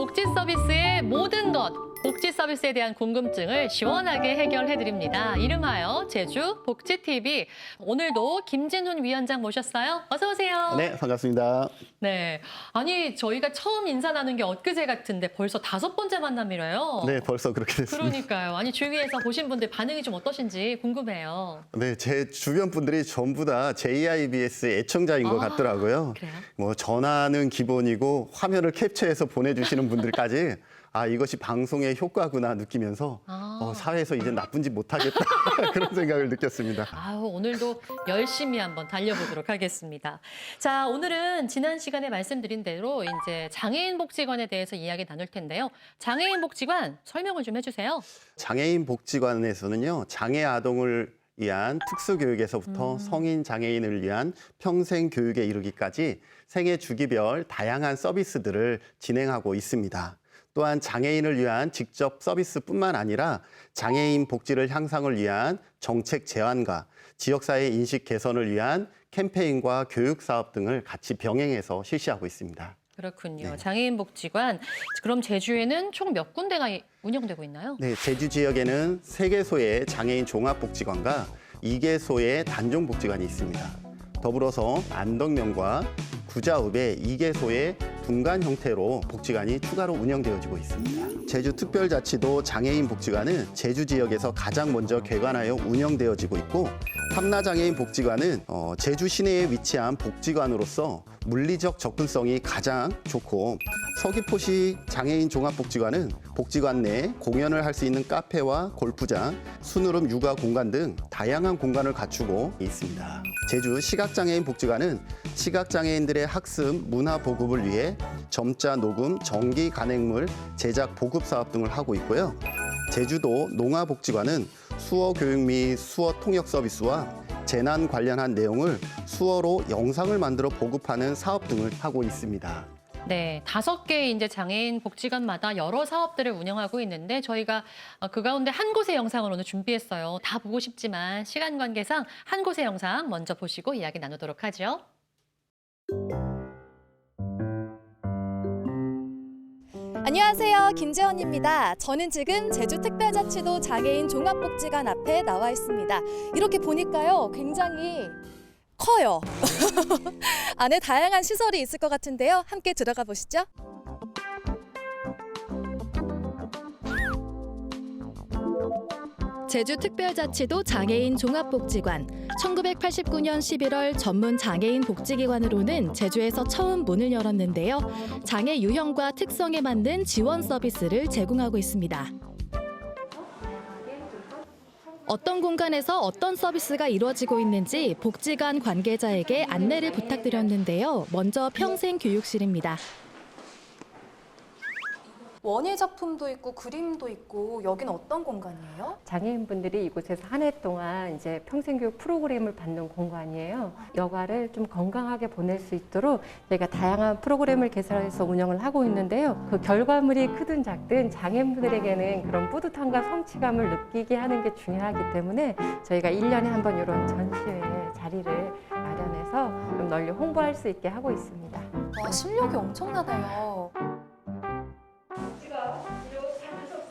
복지 서비스의 모든 것, 복지 서비스에 대한 궁금증을 시원하게 해결해드립니다. 이름하여 제주 복지TV. 오늘도 김진훈 위원장 모셨어요. 어서 오세요. 네, 반갑습니다. 네, 아니 저희가 처음 인사 나눈 게 엊그제 같은데 벌써 5번째 만남이래요. 네, 벌써 그렇게 됐습니다. 그러니까요. 아니 주위에서 보신 분들 반응이 좀 어떠신지 궁금해요. 네, 제 주변 분들이 전부 다 JIBS 애청자인 것 같더라고요. 그래요? 뭐 전화는 기본이고 화면을 캡처해서 보내주시는 분들까지 이것이 방송의 효과구나 느끼면서 사회에서 이제 나쁜 짓 못하겠다 그런 생각을 느꼈습니다. 오늘도 열심히 한번 달려보도록 하겠습니다. 자, 오늘은 지난 시간에 말씀드린 대로 이제 장애인 복지관에 대해서 이야기 나눌 텐데요. 장애인 복지관 설명을 좀 해주세요. 장애인 복지관에서는요, 장애 아동을 위한 특수교육에서부터 성인 장애인을 위한 평생 교육에 이르기까지 생애 주기별 다양한 서비스들을 진행하고 있습니다. 또한 장애인을 위한 직접 서비스뿐만 아니라 장애인 복지를 향상을 위한 정책 제안과 지역사회 인식 개선을 위한 캠페인과 교육 사업 등을 같이 병행해서 실시하고 있습니다. 그렇군요. 네. 장애인 복지관, 그럼 제주에는 총 몇 군데가 운영되고 있나요? 네, 제주 지역에는 3개소의 장애인 종합복지관과 2개소의 단종복지관이 있습니다. 더불어서 안덕면과 구자읍의 2개소의 분간 형태로 복지관이 추가로 운영되어지고 있습니다. 제주특별자치도 장애인 복지관은 제주 지역에서 가장 먼저 개관하여 운영되어지고 있고, 함나장애인 복지관은 제주 시내에 위치한 복지관으로서 물리적 접근성이 가장 좋고, 서귀포시 장애인 종합복지관은 복지관 내 공연을 할 수 있는 카페와 골프장, 순으름 육아 공간 등 다양한 공간을 갖추고 있습니다. 제주 시각장애인 복지관은 시각장애인들의 학습, 문화 보급을 위해 점자 녹음, 전기 간행물 제작 보급 사업 등을 하고 있고요. 제주도 농아복지관은 수어 교육 및 수어 통역 서비스와 재난 관련한 내용을 수어로 영상을 만들어 보급하는 사업 등을 하고 있습니다. 네, 5개의 이제 장애인 복지관마다 여러 사업들을 운영하고 있는데 저희가 그 가운데 한 곳의 영상을 오늘 준비했어요. 다 보고 싶지만 시간 관계상 한 곳의 영상 먼저 보시고 이야기 나누도록 하죠. 안녕하세요, 김재원입니다. 저는 지금 제주특별자치도 장애인 종합복지관 앞에 나와 있습니다. 이렇게 보니까요, 굉장히 커요. 안에 다양한 시설이 있을 것 같은데요. 함께 들어가 보시죠. 제주특별자치도 장애인 종합복지관. 1989년 11월 전문 장애인 복지기관으로는 제주에서 처음 문을 열었는데요. 장애 유형과 특성에 맞는 지원 서비스를 제공하고 있습니다. 어떤 공간에서 어떤 서비스가 이루어지고 있는지 복지관 관계자에게 안내를 부탁드렸는데요. 먼저 평생교육실입니다. 원예 작품도 있고 그림도 있고 여기는 어떤 공간이에요? 장애인분들이 이곳에서 한 해 동안 이제 평생교육 프로그램을 받는 공간이에요. 여가를 좀 건강하게 보낼 수 있도록 저희가 다양한 프로그램을 개설해서 운영을 하고 있는데요. 그 결과물이 크든 작든 장애인분들에게는 그런 뿌듯함과 성취감을 느끼게 하는 게 중요하기 때문에 저희가 1년에 한 번 이런 전시회 자리를 마련해서 좀 널리 홍보할 수 있게 하고 있습니다. 와, 실력이 엄청나네요.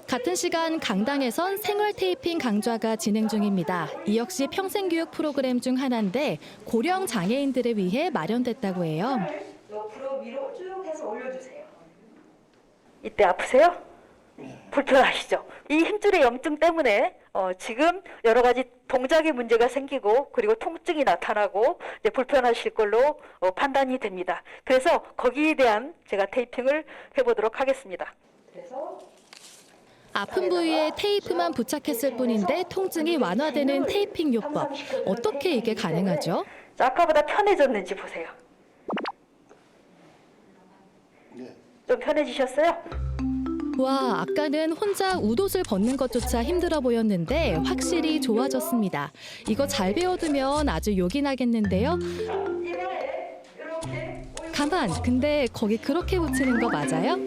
같은 시간 강당에선 생활 테이핑 강좌가 진행 중입니다. 이 역시 평생교육 프로그램 중 하나인데 고령 장애인들을 위해 마련됐다고 해요. 옆으로 위로 쭉 해서 올려주세요. 이때 아프세요? 불편하시죠? 이 힘줄의 염증 때문에 지금 여러 가지 동작에 문제가 생기고 그리고 통증이 나타나고 이제 불편하실 걸로 판단이 됩니다. 그래서 거기에 대한 제가 테이핑을 해보도록 하겠습니다. 그래서 아픈 부위에 테이프만 부착했을 뿐인데 통증이 완화되는 테이핑 요법. 어떻게 이게 가능하죠? 아까보다 편해졌는지 보세요. 좀 편해지셨어요? 와, 아까는 혼자 웃옷을 벗는 것조차 힘들어 보였는데 확실히 좋아졌습니다. 이거 잘 배워두면 아주 요긴하겠는데요. 가만, 근데 거기 그렇게 붙이는 거 맞아요?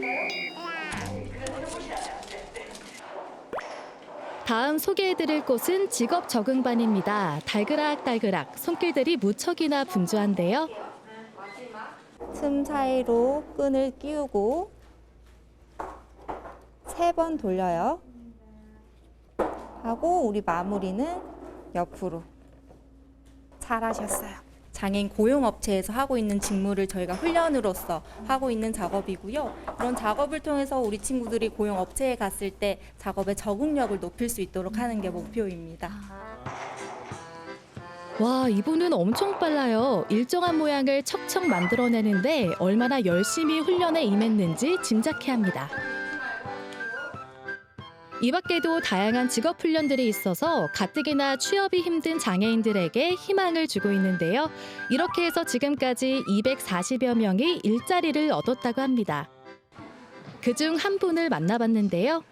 다음 소개해드릴 곳은 직업 적응반입니다. 달그락달그락 손길들이 무척이나 분주한데요. 틈 사이로 끈을 끼우고 3번 돌려요. 하고 우리 마무리는 옆으로. 잘하셨어요. 장애인 고용업체에서 하고 있는 직무를 저희가 훈련으로서 하고 있는 작업이고요. 이런 작업을 통해서 우리 친구들이 고용업체에 갔을 때 작업의 적응력을 높일 수 있도록 하는 게 목표입니다. 와, 이분은 엄청 빨라요. 일정한 모양을 척척 만들어내는데 얼마나 열심히 훈련에 임했는지 짐작케 합니다. 이 밖에도 다양한 직업 훈련들이 있어서 가뜩이나 취업이 힘든 장애인들에게 희망을 주고 있는데요. 이렇게 해서 지금까지 240여 명이 일자리를 얻었다고 합니다. 그중 한 분을 만나봤는데요.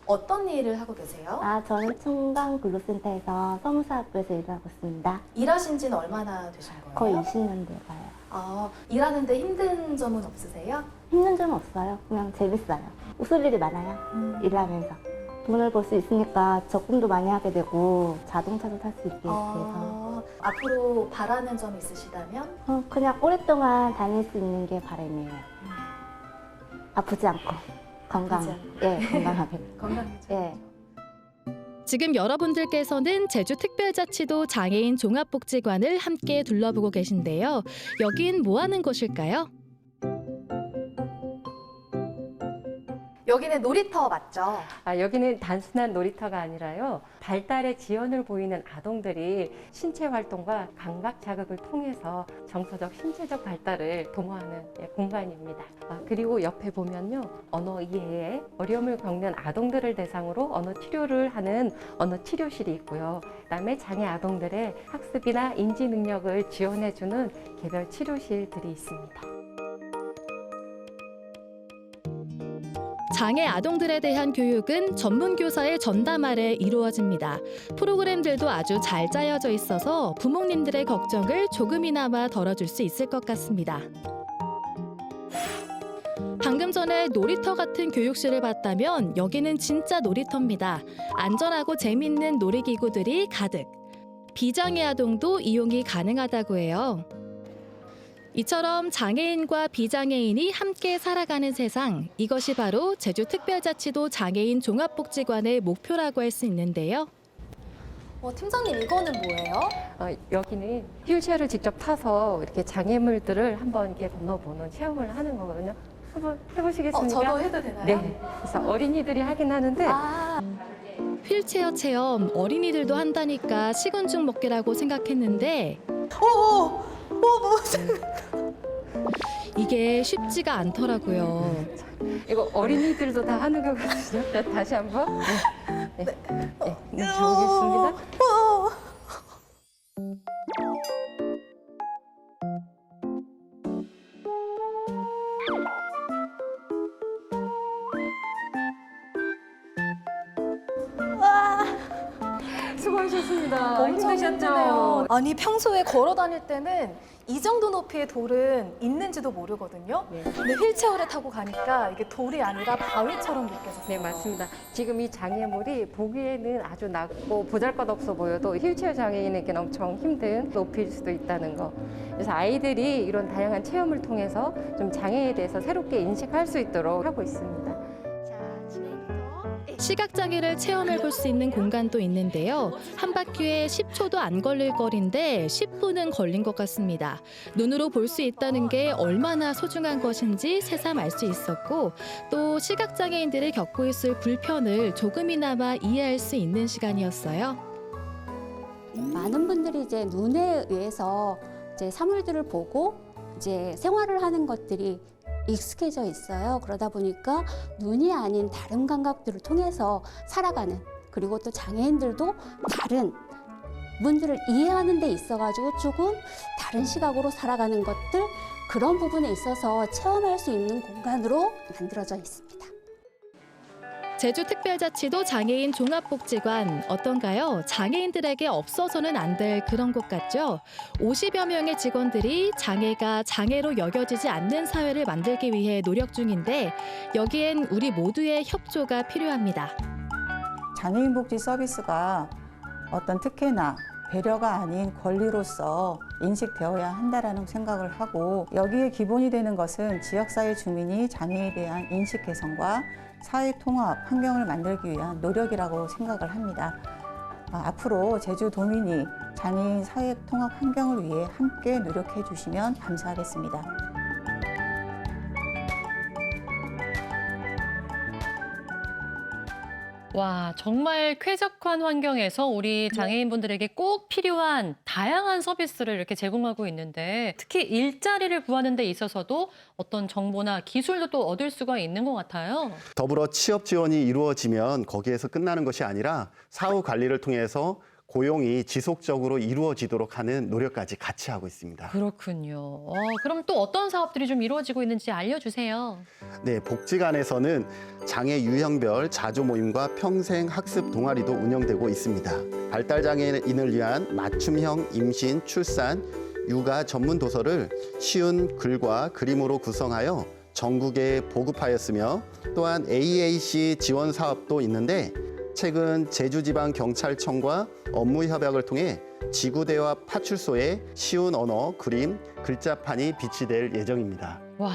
어떤 일을 하고 계세요? 저는 청강근로센터에서 서무사학부에서 일하고 있습니다. 일하신 지는 얼마나 되신 거예요? 거의 20년 돼가요. 일하는데 힘든 점은 없으세요? 힘든 점은 없어요. 그냥 재밌어요. 웃을 일이 많아요. 일하면서. 돈을 벌 수 있으니까 적금도 많이 하게 되고 자동차도 탈 수 있게 돼서 앞으로 바라는 점 있으시다면? 그냥 오랫동안 다닐 수 있는 게 바람이에요. 아프지 않고 건강하게. 예, 건강하게. 건강해져. 예. 지금 여러분들께서는 제주특별자치도 장애인 종합복지관을 함께 둘러보고 계신데요. 여긴 뭐 하는 곳일까요? 여기는 놀이터 맞죠? 여기는 단순한 놀이터가 아니라요. 발달의 지연을 보이는 아동들이 신체 활동과 감각 자극을 통해서 정서적, 신체적 발달을 도모하는 공간입니다. 그리고 옆에 보면요. 언어 이해에 어려움을 겪는 아동들을 대상으로 언어 치료를 하는 언어 치료실이 있고요. 그다음에 장애 아동들의 학습이나 인지 능력을 지원해주는 개별 치료실들이 있습니다. 장애 아동들에 대한 교육은 전문 교사의 전담 아래 이루어집니다. 프로그램들도 아주 잘 짜여져 있어서 부모님들의 걱정을 조금이나마 덜어줄 수 있을 것 같습니다. 방금 전에 놀이터 같은 교육실을 봤다면 여기는 진짜 놀이터입니다. 안전하고 재밌는 놀이기구들이 가득. 비장애 아동도 이용이 가능하다고 해요. 이처럼 장애인과 비장애인이 함께 살아가는 세상, 이것이 바로 제주특별자치도 장애인 종합복지관의 목표라고 할 수 있는데요. 팀장님 이거는 뭐예요? 여기는 휠체어를 직접 타서 이렇게 장애물들을 한번 이렇게 건너보는 체험을 하는 거거든요. 한번 해보시겠습니까? 저도 해도 되나요? 네. 그래서 어린이들이 하긴 하는데 휠체어 체험 어린이들도 한다니까 식은죽 먹기라고 생각했는데 이게 쉽지가 않더라고요. 이거 어린이들도 다 하는 거거든요. 자, 다시 한번. 네. 해보겠습니다. 수고하셨습니다. 엄청 힘드셨죠? 힘드네요. 아니 평소에 걸어 다닐 때는 이 정도 높이의 돌은 있는지도 모르거든요. 네. 근데 휠체어를 타고 가니까 이게 돌이 아니라 바위처럼 느껴졌어요. 네, 맞습니다. 지금 이 장애물이 보기에는 아주 낮고 보잘것없어 보여도 휠체어 장애인에게는 엄청 힘든 높이일 수도 있다는 거. 그래서 아이들이 이런 다양한 체험을 통해서 좀 장애에 대해서 새롭게 인식할 수 있도록 하고 있습니다. 시각장애를 체험해 볼 수 있는 공간도 있는데요. 한 바퀴에 10초도 안 걸릴 거리인데 10분은 걸린 것 같습니다. 눈으로 볼 수 있다는 게 얼마나 소중한 것인지 새삼 알 수 있었고 또 시각장애인들이 겪고 있을 불편을 조금이나마 이해할 수 있는 시간이었어요. 많은 분들이 이제 눈에 의해서 이제 사물들을 보고 이제 생활을 하는 것들이 익숙해져 있어요. 그러다 보니까 눈이 아닌 다른 감각들을 통해서 살아가는, 그리고 또 장애인들도 다른 분들을 이해하는 데 있어가지고 조금 다른 시각으로 살아가는 것들, 그런 부분에 있어서 체험할 수 있는 공간으로 만들어져 있습니다. 제주특별자치도 장애인 종합복지관 어떤가요? 장애인들에게 없어서는 안 될 그런 곳 같죠? 50여 명의 직원들이 장애가 장애로 여겨지지 않는 사회를 만들기 위해 노력 중인데 여기엔 우리 모두의 협조가 필요합니다. 장애인 복지 서비스가 어떤 특혜나 배려가 아닌 권리로서 인식되어야 한다라는 생각을 하고, 여기에 기본이 되는 것은 지역사회 주민이 장애에 대한 인식 개선과 사회 통합 환경을 만들기 위한 노력이라고 생각을 합니다. 앞으로 제주도민이 장애인 사회 통합 환경을 위해 함께 노력해 주시면 감사하겠습니다. 와, 정말 쾌적한 환경에서 우리 장애인분들에게 꼭 필요한 다양한 서비스를 이렇게 제공하고 있는데, 특히 일자리를 구하는 데 있어서도 어떤 정보나 기술도 또 얻을 수가 있는 것 같아요. 더불어 취업 지원이 이루어지면 거기에서 끝나는 것이 아니라 사후 관리를 통해서 고용이 지속적으로 이루어지도록 하는 노력까지 같이 하고 있습니다. 그렇군요. 그럼 또 어떤 사업들이 좀 이루어지고 있는지 알려주세요. 네, 복지관에서는 장애 유형별 자조 모임과 평생 학습 동아리도 운영되고 있습니다. 발달 장애인을 위한 맞춤형 임신, 출산, 육아 전문 도서를 쉬운 글과 그림으로 구성하여 전국에 보급하였으며, 또한 AAC 지원 사업도 있는데, 최근 제주지방경찰청과 업무 협약을 통해 지구대와 파출소에 쉬운 언어, 그림, 글자판이 비치될 예정입니다. 와,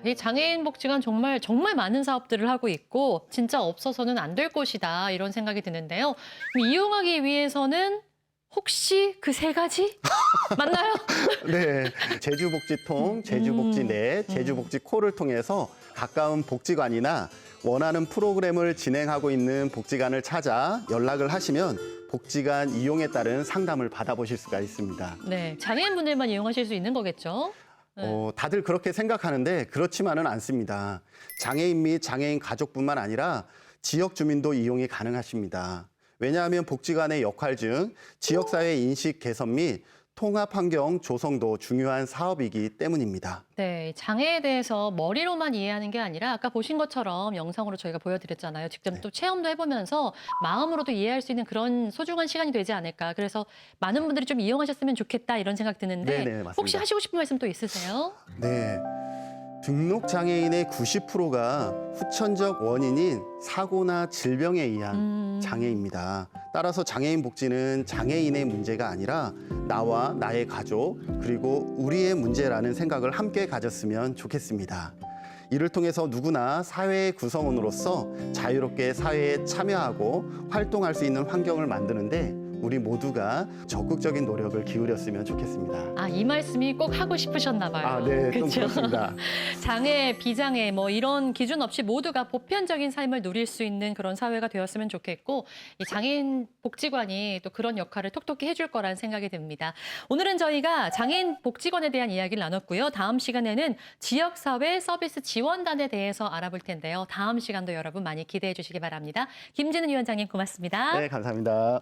이 장애인 복지관 정말 많은 사업들을 하고 있고 진짜 없어서는 안 될 곳이다 이런 생각이 드는데요. 그럼 이용하기 위해서는 혹시 그 세 가지 맞나요? 네, 제주복지통, 제주복지넷, 제주복지콜을 통해서 가까운 복지관이나 원하는 프로그램을 진행하고 있는 복지관을 찾아 연락을 하시면 복지관 이용에 따른 상담을 받아보실 수가 있습니다. 네, 장애인분들만 이용하실 수 있는 거겠죠? 네. 다들 그렇게 생각하는데 그렇지만은 않습니다. 장애인 및 장애인 가족뿐만 아니라 지역 주민도 이용이 가능하십니다. 왜냐하면 복지관의 역할 중 지역사회 인식 개선 및 통합 환경 조성도 중요한 사업이기 때문입니다. 네, 장애에 대해서 머리로만 이해하는 게 아니라 아까 보신 것처럼 영상으로 저희가 보여드렸잖아요. 직접 또 체험도 해보면서 마음으로도 이해할 수 있는 그런 소중한 시간이 되지 않을까. 그래서 많은 분들이 좀 이용하셨으면 좋겠다 이런 생각 드는데 네네, 맞습니다. 혹시 하시고 싶은 말씀 또 있으세요? 네. 등록 장애인의 90%가 후천적 원인인 사고나 질병에 의한 장애입니다. 따라서 장애인 복지는 장애인의 문제가 아니라 나와 나의 가족, 그리고 우리의 문제라는 생각을 함께 가졌으면 좋겠습니다. 이를 통해서 누구나 사회의 구성원으로서 자유롭게 사회에 참여하고 활동할 수 있는 환경을 만드는데 우리 모두가 적극적인 노력을 기울였으면 좋겠습니다. 아, 이 말씀이 꼭 하고 싶으셨나 봐요. 네, 좀 그쵸? 그렇습니다. 장애, 비장애 뭐 이런 기준 없이 모두가 보편적인 삶을 누릴 수 있는 그런 사회가 되었으면 좋겠고, 이 장애인 복지관이 또 그런 역할을 톡톡히 해줄 거라는 생각이 듭니다. 오늘은 저희가 장애인 복지관에 대한 이야기를 나눴고요. 다음 시간에는 지역사회 서비스 지원단에 대해서 알아볼 텐데요. 다음 시간도 여러분 많이 기대해 주시기 바랍니다. 김진은 위원장님 고맙습니다. 네, 감사합니다.